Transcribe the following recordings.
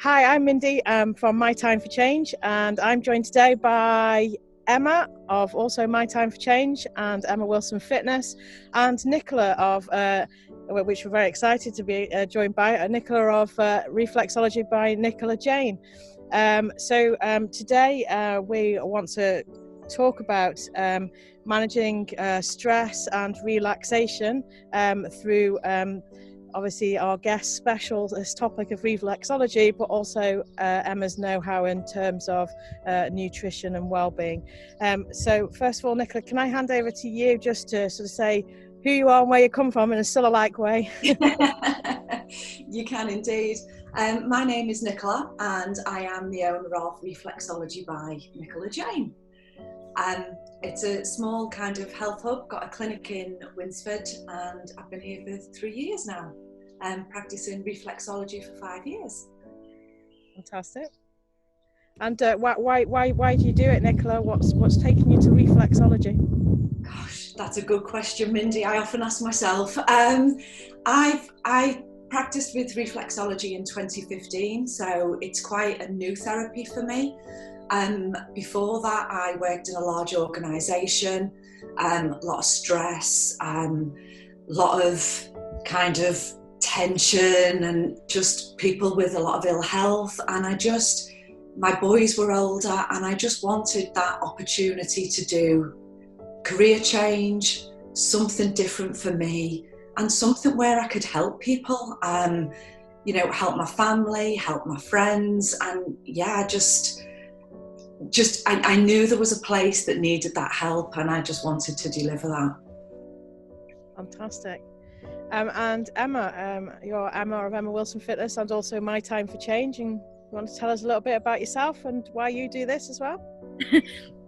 Hi, I'm Mindy from My Time for Change, and I'm joined today by Emma of also My Time for Change and Emma Wilson Fitness, and Nicola of, which we're very excited to be joined by, Nicola of Reflexology by Nicola Jane. Today we want to talk about managing stress and relaxation through obviously our guest special, this topic of reflexology, but also Emma's know-how in terms of nutrition and well-being. So first of all, Nicola, can I hand over to you just to sort of say who you are and where you come from in a still-alike way? You can indeed. My name is Nicola and I am the owner of Reflexology by Nicola Jane. It's a small kind of health hub, got a clinic in Winsford, and I've been here for 3 years now, practicing reflexology for 5 years. Fantastic. And why do you do it, Nicola? What's taking you to reflexology? Gosh, that's a good question, Mindy. I often ask myself. I practiced with reflexology in 2015, so it's quite a new therapy for me. Before that, I worked in a large organisation, a lot of stress, a lot of kind of tension and just people with a lot of ill health. And my boys were older and I just wanted that opportunity to do career change, something different for me and something where I could help people, help my family, help my friends. And yeah, I knew there was a place that needed that help and I just wanted to deliver that. Fantastic. And Emma, you're Emma of Emma Wilson Fitness and also My Time for Change, and you want to tell us a little bit about yourself and why you do this as well?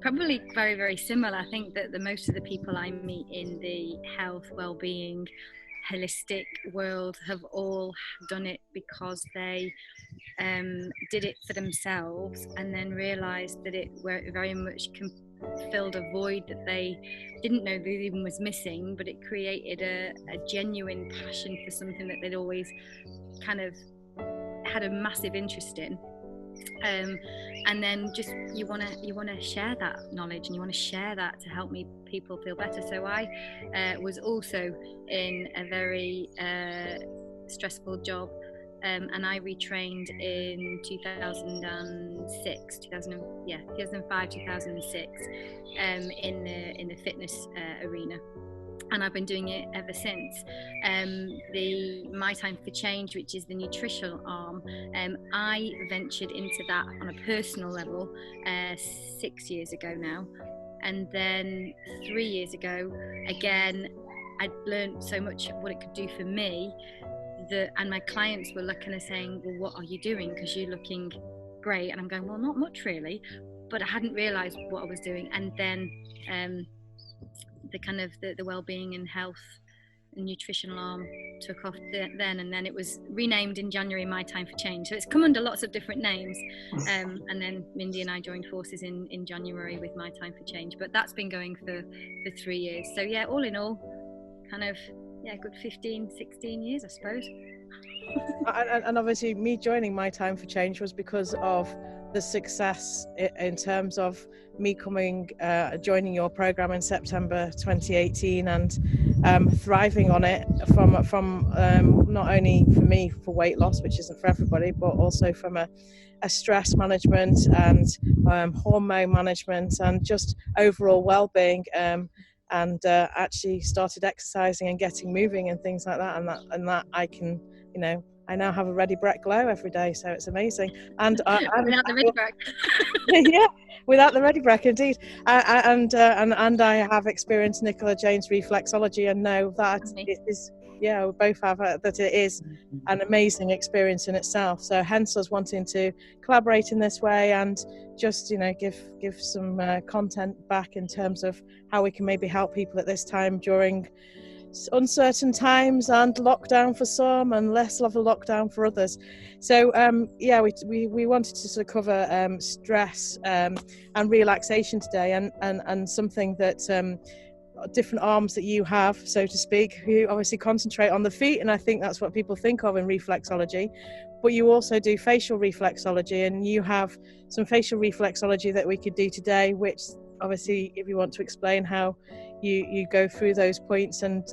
Probably very, very similar. I think that the most of the people I meet in the health, well-being, holistic world have all done it because they did it for themselves and then realised that it very much filled a void that they didn't know that even was missing, but it created a genuine passion for something that they'd always kind of had a massive interest in. And then just you want to share that knowledge and you want to share that to help people feel better. So I was also in a very stressful job, and I retrained in 2005, 2006 in the fitness arena. And I've been doing it ever since. The My Time for Change, which is the nutritional arm, I ventured into that on a personal level 6 years ago now. And then 3 years ago, again, I'd learned so much what it could do for me, and my clients were looking and saying, well, what are you doing? Because you're looking great. And I'm going, well, not much really. But I hadn't realised what I was doing. And then the kind of the well-being and health and nutritional arm took off then, and then it was renamed in January My Time for Change. So it's come under lots of different names, and then Mindy and I joined forces in January with My Time for Change, but that's been going for 3 years. So yeah, all in all, kind of good 15-16 years, I suppose. And obviously me joining My Time for Change was because of the success in terms of me joining your program in September 2018 and thriving on it from not only for me for weight loss, which isn't for everybody, but also from a stress management and hormone management and just overall well-being, and actually started exercising and getting moving and things like that, and that I can, I now have a ready breath glow every day, so it's amazing. And without the ready breath. Yeah, without the ready breath, indeed. And I have experienced Nicola Jane's reflexology and know that it is. Yeah, we both have that it is an amazing experience in itself. So hence us wanting to collaborate in this way and just give some content back in terms of how we can maybe help people at this time during uncertain times and lockdown for some and less of a lockdown for others. So we wanted to sort of cover stress and relaxation today, and something that different arms that you have, so to speak. You obviously concentrate on the feet, and I think that's what people think of in reflexology, but you also do facial reflexology, and you have some facial reflexology that we could do today, which obviously, if you want to explain how you go through those points and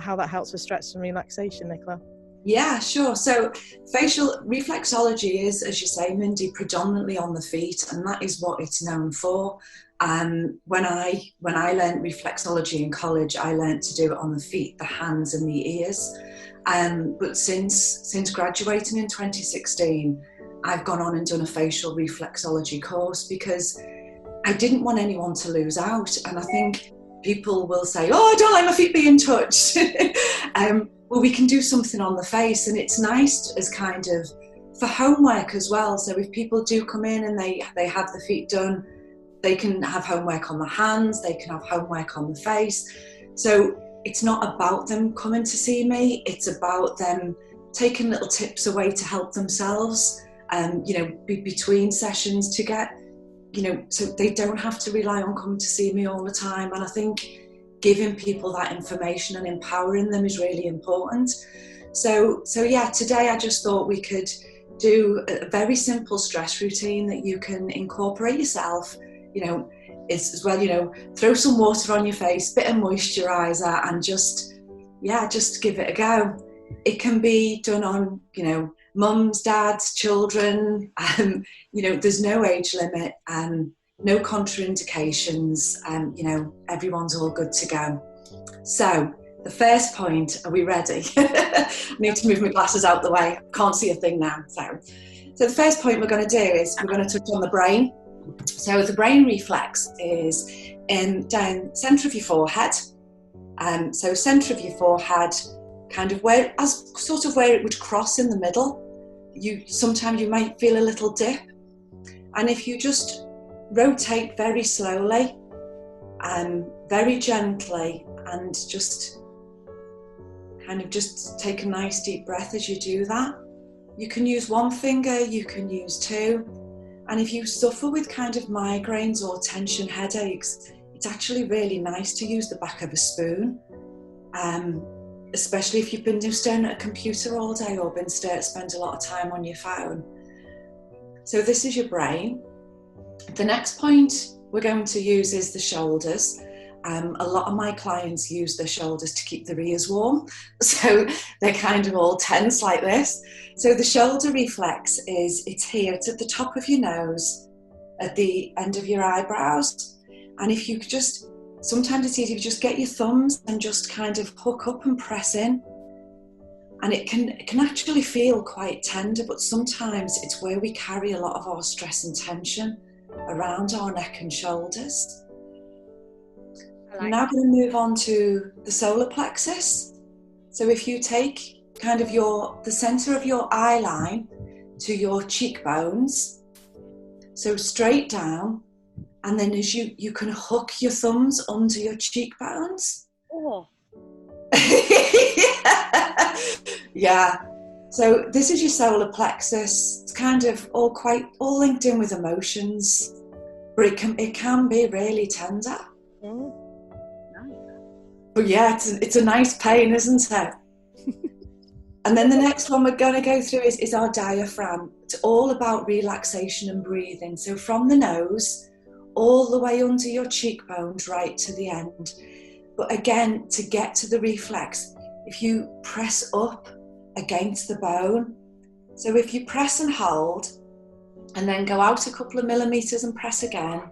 how that helps with stress and relaxation, Nicola. Yeah, sure. So facial reflexology is, as you say, Mindy, predominantly on the feet, and that is what it's known for. When I learned reflexology in college, I learned to do it on the feet, the hands and the ears. But since graduating in 2016, I've gone on and done a facial reflexology course because I didn't want anyone to lose out. And I think people will say, oh, I don't like my feet being touched. Well, we can do something on the face, and it's nice as kind of for homework as well. So if people do come in and they have the feet done, they can have homework on the hands, they can have homework on the face. So it's not about them coming to see me, it's about them taking little tips away to help themselves, between sessions to get, so they don't have to rely on coming to see me all the time. And I think giving people that information and empowering them is really important. So yeah, today I just thought we could do a very simple stress routine that you can incorporate yourself, as well, throw some water on your face, bit of moisturizer, and just give it a go. It can be done on, mums, dads, children, there's no age limit, no contraindications, everyone's all good to go. So the first point, are we ready? I need to move my glasses out the way, can't see a thing now. So the first point we're going to do is we're going to touch on the brain. So the brain reflex is down centre of your forehead. So centre of your forehead, kind of where it would cross in the middle. Sometimes you might feel a little dip, and if you just rotate very slowly, very gently, and just take a nice deep breath as you do that. You can use one finger, you can use two, and if you suffer with kind of migraines or tension headaches, it's actually really nice to use the back of a spoon. Especially if you've been staring at a computer all day or spend a lot of time on your phone. So this is your brain. The next point we're going to use is the shoulders. A lot of my clients use their shoulders to keep their ears warm, so they're kind of all tense like this. So the shoulder reflex it's here, it's at the top of your nose, at the end of your eyebrows, and if you just, sometimes it's easy to just get your thumbs and just kind of hook up and press in. And it can actually feel quite tender, but sometimes it's where we carry a lot of our stress and tension around our neck and shoulders. I'm now going to move on to the solar plexus. So if you take kind of the center of your eye line to your cheekbones, so straight down, and then as you can hook your thumbs under your cheekbones. Oh. Yeah. So this is your solar plexus. It's kind of all linked in with emotions, but it can be really tender. Mm. Nice. But yeah, it's a nice pain, isn't it? And then the next one we're going to go through is our diaphragm. It's all about relaxation and breathing. So from the nose, all the way under your cheekbones, right to the end. But again, to get to the reflex, if you press up against the bone, so if you press and hold, and then go out a couple of millimeters and press again,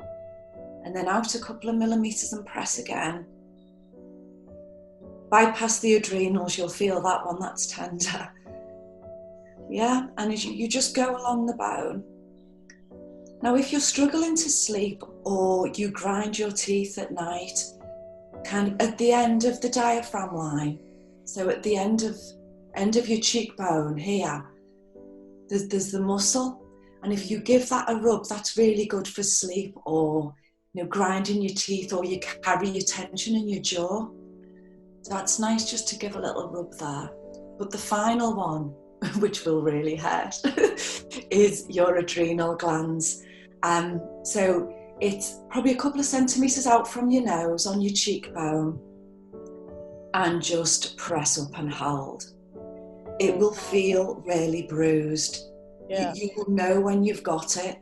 and then out a couple of millimeters and press again, bypass the adrenals, you'll feel that one, that's tender. Yeah, and as you just go along the bone. Now, if you're struggling to sleep or you grind your teeth at night, kind of at the end of the diaphragm line, so at the end of your cheekbone here, there's the muscle, and if you give that a rub, that's really good for sleep, or grinding your teeth, or you carry your tension in your jaw. So that's nice just to give a little rub there. But the final one, which will really hurt, is your adrenal glands. So it's probably a couple of centimetres out from your nose on your cheekbone, and just press up and hold. It will feel really bruised. Yeah. You will know when you've got it,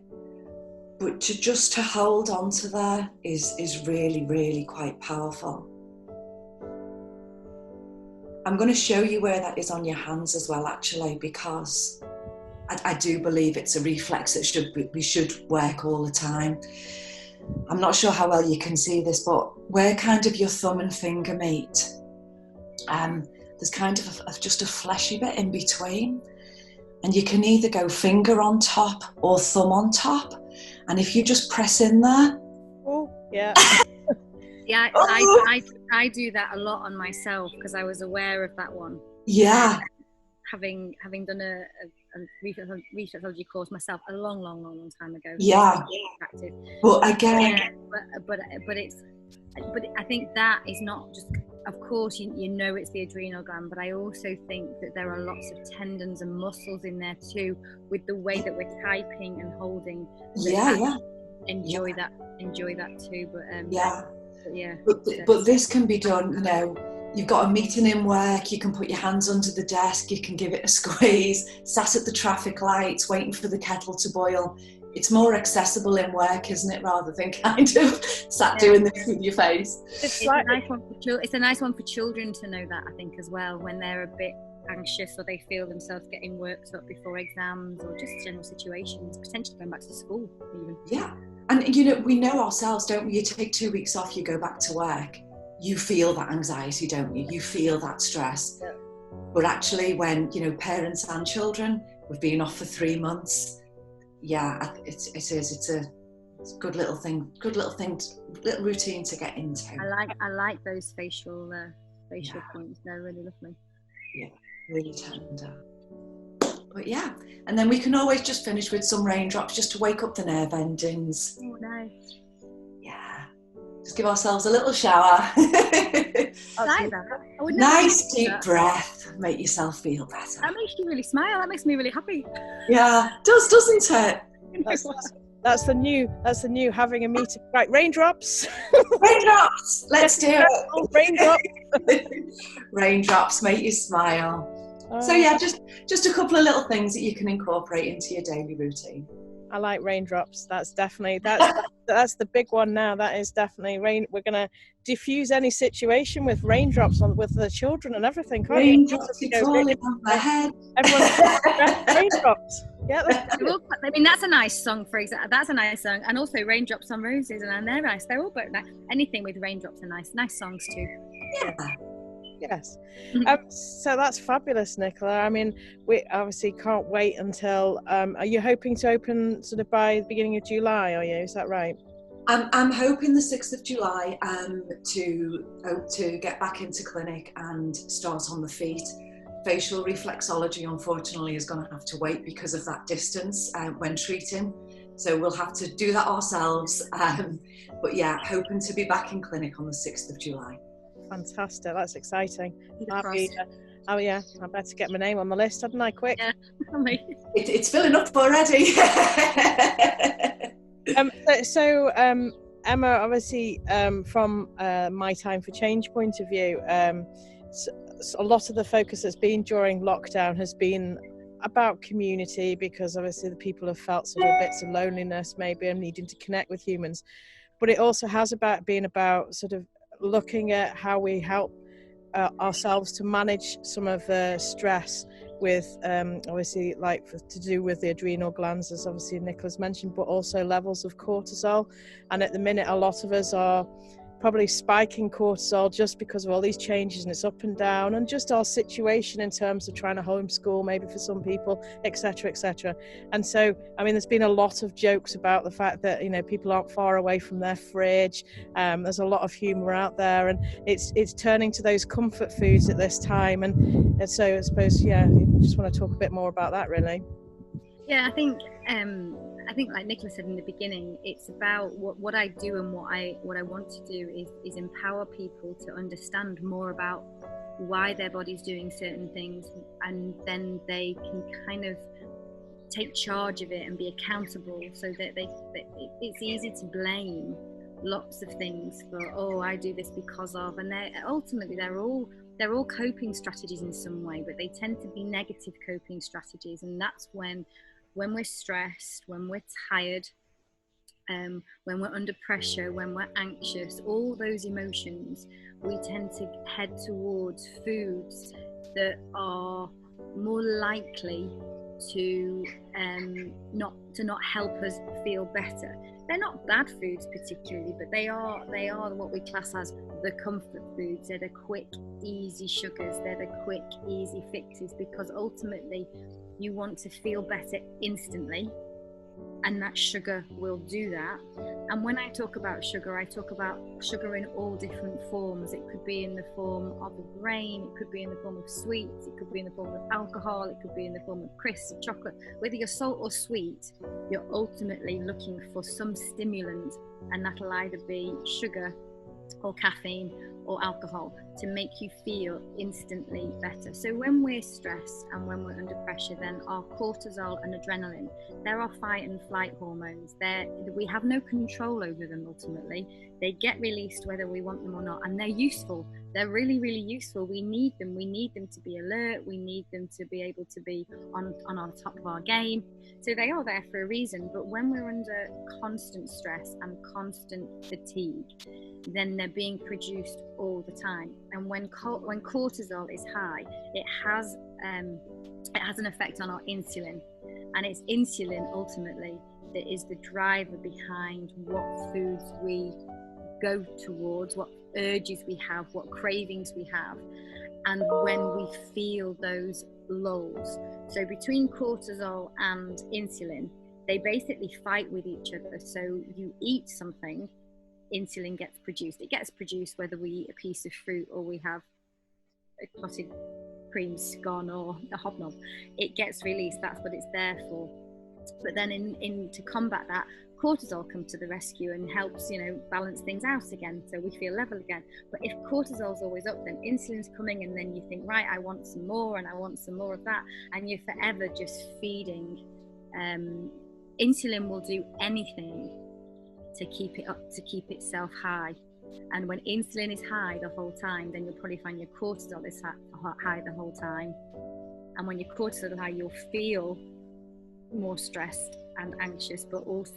but just to hold on to there is really, really quite powerful. I'm going to show you where that is on your hands as well, actually, because I do believe it's a reflex that we should work all the time. I'm not sure how well you can see this, but where kind of your thumb and finger meet, there's kind of just a fleshy bit in between, and you can either go finger on top or thumb on top, and if you just press in there. Oh, yeah. Yeah, I do that a lot on myself because I was aware of that one. Yeah. Having done a reflexology course myself a long time ago. Yeah. Well, again. Yeah, but I think that is not just. Of course, you know it's the adrenal gland, but I also think that there are lots of tendons and muscles in there too, with the way that we're typing and holding. Yeah. Enjoy that too. But yeah. But this can be done. You know, you've got a meeting in work. You can put your hands under the desk. You can give it a squeeze. Sat at the traffic lights, waiting for the kettle to boil. It's more accessible in work, isn't it, rather than kind of sat doing this with your face. It's a nice one for children to know that, I think, as well, when they're a bit anxious or they feel themselves getting worked up before exams or just general situations, potentially going back to school even. Yeah, and you know, we know ourselves, don't we? You take 2 weeks off, you go back to work, you feel that anxiety, don't you? You feel that stress. Yeah. But actually, when, you know, parents and children, we've been off for 3 months. Yeah, it's a good little thing, little routine to get into. I like those facial points. They're really lovely. Yeah, really tender. But yeah, and then we can always just finish with some raindrops just to wake up the nerve endings. Oh, nice. Yeah, just give ourselves a little shower. Nice deep breath. Make yourself feel better. That makes you really smile. That makes me really happy. Yeah, it does, doesn't it? That's the new having a meeting. Right, raindrops. Raindrops. Let's do it. Raindrops. Raindrops make you smile. So yeah, just a couple of little things that you can incorporate into your daily routine. I like raindrops. That's the big one now. That is definitely rain. We're gonna diffuse any situation with raindrops with the children and everything. Raindrops falling on my head. Everyone raindrops. Yeah. I mean, that's a nice song. For example, that's a nice song, and also raindrops on roses, and they're nice. They're all both nice. Anything with raindrops are nice. Nice songs too. Yeah. Yes. So that's fabulous, Nicola. I mean, we obviously can't wait until. Are you hoping to open sort of by the beginning of July? Are you? Is that right? I'm hoping the 6th of July to get back into clinic and start on the feet. Facial reflexology, unfortunately, is going to have to wait because of that distance when treating. So we'll have to do that ourselves. But yeah, hoping to be back in clinic on the 6th of July. Fantastic. That's exciting. Oh yeah, I better get my name on the list, hadn't I? Quick. Yeah. It's filling up already. Emma, obviously, from My Time for Change point of view, so a lot of the focus that's been during lockdown has been about community, because obviously the people have felt sort of bits of loneliness maybe and needing to connect with humans, but it also has been about sort of looking at how we help ourselves to manage some of the stress with obviously to do with the adrenal glands, as obviously Nicola's mentioned, but also levels of cortisol. And at the minute, a lot of us are probably spiking cortisol just because of all these changes, and it's up and down, and just our situation in terms of trying to homeschool maybe for some people, etc. And so, I mean, there's been a lot of jokes about the fact that, you know, people aren't far away from their fridge. There's a lot of humor out there, and it's turning to those comfort foods at this time. And so I suppose, yeah, you just want to talk a bit more about that, really. Yeah, I think like Nicola said in the beginning, it's about what I do, and what I want to do is empower people to understand more about why their body's doing certain things, and then they can kind of take charge of it and be accountable, so that it's easy to blame lots of things for, oh, I do this because of, and they're all coping strategies in some way, but they tend to be negative coping strategies. And that's when we're stressed, when we're tired, when we're under pressure, when we're anxious, all those emotions, we tend to head towards foods that are more likely to not help us feel better. They're not bad foods particularly, but they are what we class as the comfort foods. They're the quick, easy sugars. They're the quick, easy fixes, because ultimately you want to feel better instantly, and that sugar will do that. And when I talk about sugar, I talk about sugar in all different forms. It could be in the form of a grain, it could be in the form of sweets, it could be in the form of alcohol, it could be in the form of crisps, chocolate. Whether you're salt or sweet, you're ultimately looking for some stimulant, and that'll either be sugar or caffeine or alcohol to make you feel instantly better. So when we're stressed and when we're under pressure, then our cortisol and adrenaline, they're our fight and flight hormones. We have no control over them ultimately. They get released whether we want them or not, and they're useful. They're really, really useful. We need them. We need them to be alert. We need them to be able to be on our top of our game. So they are there for a reason. But when we're under constant stress and constant fatigue, then they're being produced all the time. And when cortisol is high, it has an effect on our insulin, and it's insulin ultimately that is the driver behind what foods we go towards, what urges we have, what cravings we have, and when we feel those lulls. So between cortisol and insulin, they basically fight with each other. So you eat something, insulin gets produced. It gets produced whether we eat a piece of fruit or we have a clotted cream scone or a hobnob. It gets released. That's what it's there for. But then to combat that, cortisol comes to the rescue and helps, balance things out again, so we feel level again. But if cortisol's always up, then insulin's coming, and then you think, right, I want some more, and I want some more of that, and you're forever just feeding. Insulin will do anything to keep it up, to keep itself high. And when insulin is high the whole time, then you'll probably find your cortisol is high the whole time. And when your cortisol is high, you'll feel more stressed and anxious, but also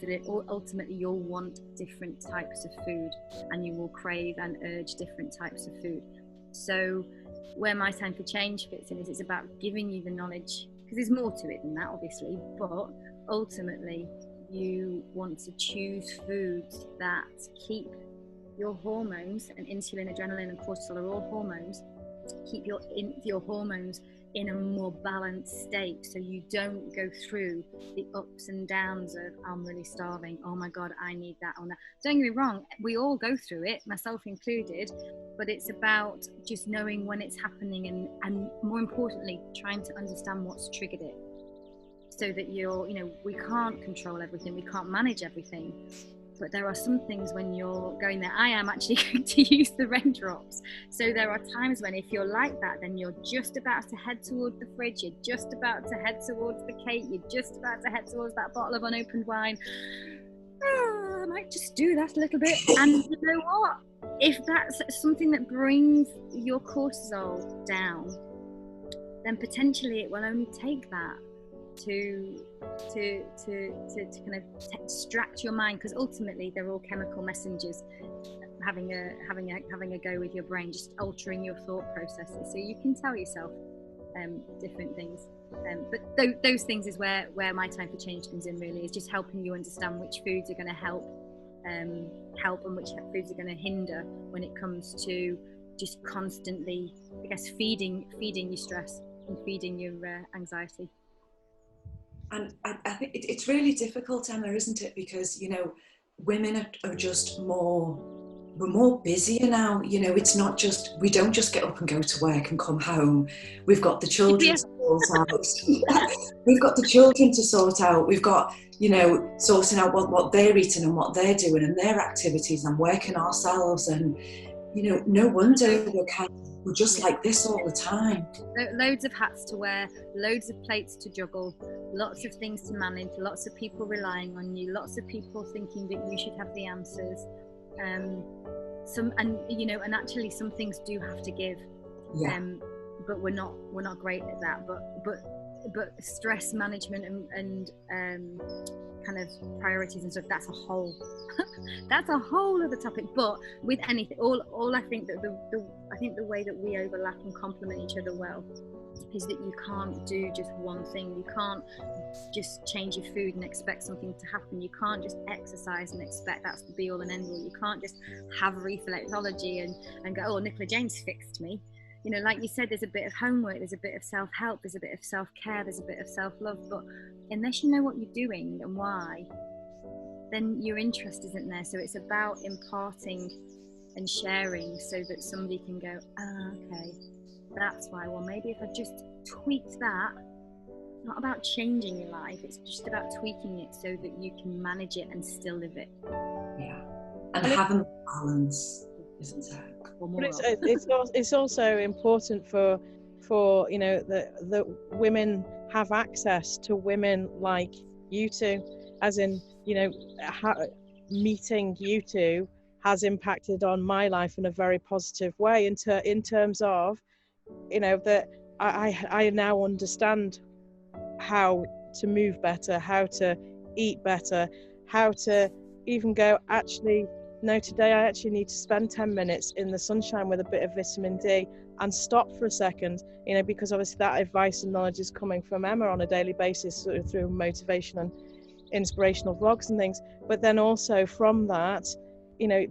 ultimately you'll want different types of food, and you will crave and urge different types of food. So where My Time for Change fits in is it's about giving you the knowledge, because there's more to it than that obviously, but ultimately you want to choose foods that keep your hormones, and insulin, adrenaline and cortisol are all hormones, keep your hormones in a more balanced state, so you don't go through the ups and downs of, I'm really starving, oh my god, I need that or that. Don't get me wrong, we all go through it, myself included, but it's about just knowing when it's happening, and more importantly trying to understand what's triggered it, so that we can't control everything, we can't manage everything. But there are some things when you're going there. I am actually going to use the raindrops. So there are times when if you're like that, then you're just about to head towards the fridge, you're just about to head towards the cake, you're just about to head towards that bottle of unopened wine. I might just do that a little bit. And you know what? If that's something that brings your cortisol down, then potentially it will only take that to kind of distract your mind, because ultimately they're all chemical messengers having a go with your brain, just altering your thought processes, so you can tell yourself different things, but those things is where My Time for Change comes in, really, is just helping you understand which foods are going to help and which foods are going to hinder when it comes to just constantly, I guess, feeding your stress and feeding your anxiety. And I think it's really difficult, Emma, isn't it? Because, women are just we're more busier now. It's not just, we don't just get up and go to work and come home. We've got the children to sort out. We've got the children to sort out. We've got, sorting out what they're eating and what they're doing and their activities, and working ourselves. And, no wonder we're kind of we're just like this all the time. Loads of hats to wear, loads of plates to juggle, lots of things to manage, lots of people relying on you, lots of people thinking that you should have the answers. And actually some things do have to give. But we're not great at that. But stress management and kind of priorities and stuff, that's a whole other topic. But with anything, all I think that the way that we overlap and complement each other well is that you can't do just one thing. You can't just change your food and expect something to happen. You can't just exercise and expect that's the be all and end all. You can't just have reflexology and go, oh, Nicola Jane's fixed me. You know, like you said, there's a bit of homework, there's a bit of self-help, there's a bit of self-care, there's a bit of self-love. But unless you know what you're doing and why, then your interest isn't there. So it's about imparting and sharing so that somebody can go, okay, that's why. Well, maybe if I just tweaked that, it's not about changing your life, it's just about tweaking it so that you can manage it and still live it. Yeah, and having balance, isn't it? But it's also important for you know that women have access to women like you two, as in, you know, meeting you two has impacted on my life in a very positive way in terms of, you know, that I now understand how to move better, how to eat better, how to even go, actually, no, today I actually need to spend 10 minutes in the sunshine with a bit of vitamin D and stop for a second, you know, because obviously that advice and knowledge is coming from Emma on a daily basis, sort of through motivation and inspirational vlogs and things. But then also from that, you know,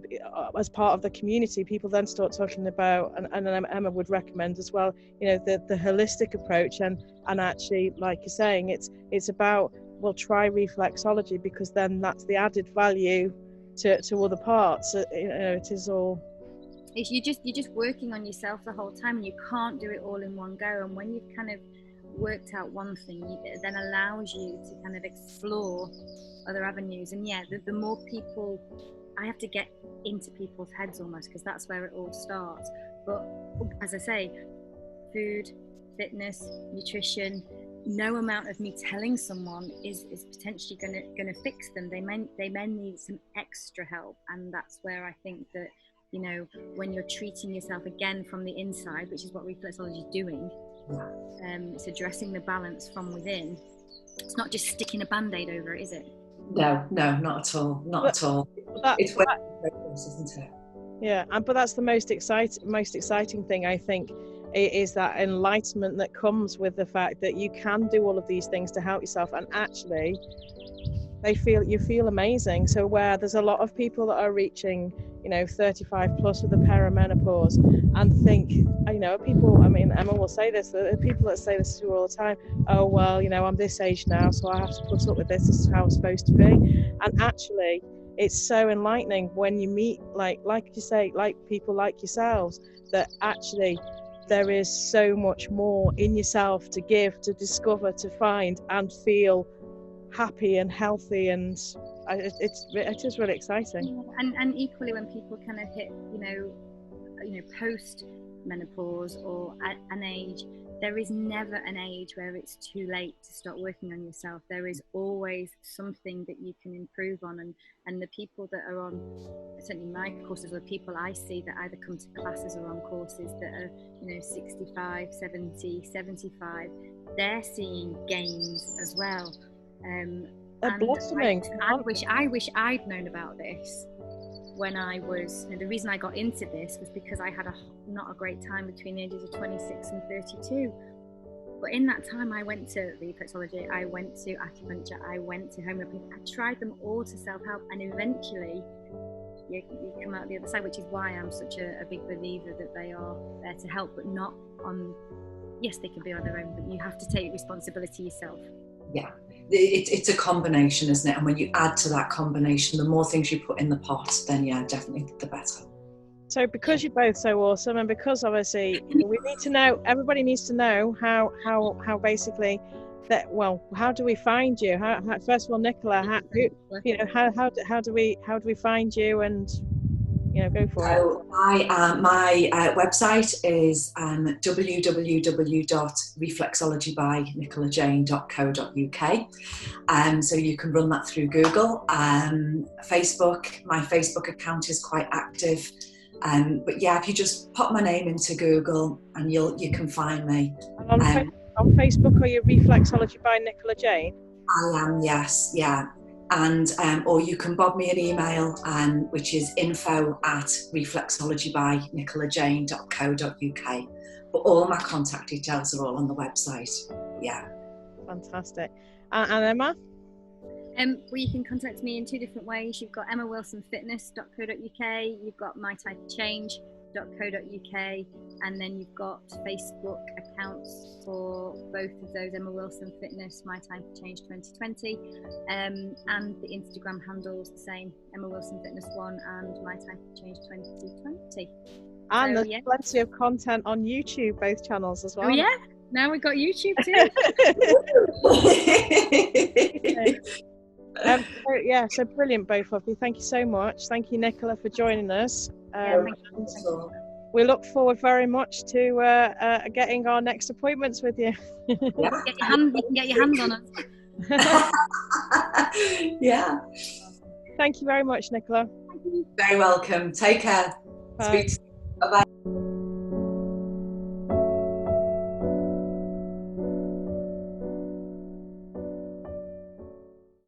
as part of the community, people then start talking about, and Emma would recommend as well, you know, the holistic approach, and actually, like you're saying, it's about, well, try reflexology, because then that's the added value to other parts. You know, it is all, you're just working on yourself the whole time, and you can't do it all in one go. And when you've kind of worked out one thing, it then allows you to kind of explore other avenues. And yeah, the more people, I have to get into people's heads almost, because that's where it all starts. But as I say, food, fitness, nutrition, no amount of me telling someone is potentially going to fix them. They may need some extra help, and that's where I think that, you know, when you're treating yourself again from the inside, which is what reflexology is doing, it's addressing the balance from within. It's not just sticking a band-aid over it, is it? No, not at all. At all. It's work in progress, isn't it? Yeah, but that's the most exciting thing, I think, is that enlightenment that comes with the fact that you can do all of these things to help yourself, and actually you feel amazing. So where there's a lot of people that are reaching, you know, 35 plus with the perimenopause, and think, you know, people, I mean, Emma will say this, the people that say this to her all the time, oh, well, you know, I'm this age now, so I have to put up with this is how I'm supposed to be. And actually, it's so enlightening when you meet, like you say, like people like yourselves, that actually there is so much more in yourself to give, to discover, to find, and feel happy and healthy, and it is really exciting. And equally, when people kind of hit, you know, post menopause or at an age, there is never an age where it's too late to start working on yourself. There is always something that you can improve on, and the people that are on, certainly my courses, or people I see that either come to classes or on courses that are, you know, 65, 70, 75, they're seeing gains as well. They're blossoming. I wish I'd known about this when I was, you know, the reason I got into this was because I had not a great time between the ages of 26 and 32. But in that time, I went to reflexology, I went to acupuncture, I went to homeopathy. I tried them all to self-help, and eventually you come out the other side, which is why I'm such a big believer that they are there to help, but not on, yes, they can be on their own, but you have to take responsibility yourself. Yeah, it's a combination, isn't it? And when you add to that combination, the more things you put in the pot, then yeah, definitely the better. So because you're both so awesome, and because obviously we need to know, everybody needs to know how basically that, well, how do we find you? How first of all, Nicola, how do we find you? And Go for it. So my website is www.reflexologybynicolajane.co.uk. So you can run that through Google. Facebook, my Facebook account is quite active. But yeah, if you just pop my name into Google and you can find me. And on Facebook, are you Reflexology by Nicola Jane? I am, yes, yeah. And or you can bob me an email, which is info@reflexologybynicolajane.co.uk. But all my contact details are all on the website. Yeah. Fantastic. And Emma? Well, you can contact me in two different ways. You've got emmawilsonfitness.co.uk, you've got mytypeofchange.co.uk, and then you've got Facebook accounts for both of those, Emma Wilson Fitness, My Time for Change 2020, and the Instagram handles the same, Emma Wilson Fitness 1 and My Time for Change 2020. And so, there's plenty of content on YouTube, both channels as well. Oh yeah, now we've got YouTube too. So brilliant, both of you. Thank you so much. Thank you, Nicola, for joining us. We look forward very much to getting our next appointments with you. You can get your hands on us. Yeah. Thank you very much, Nicola. Very welcome. Take care. Bye. Bye-bye.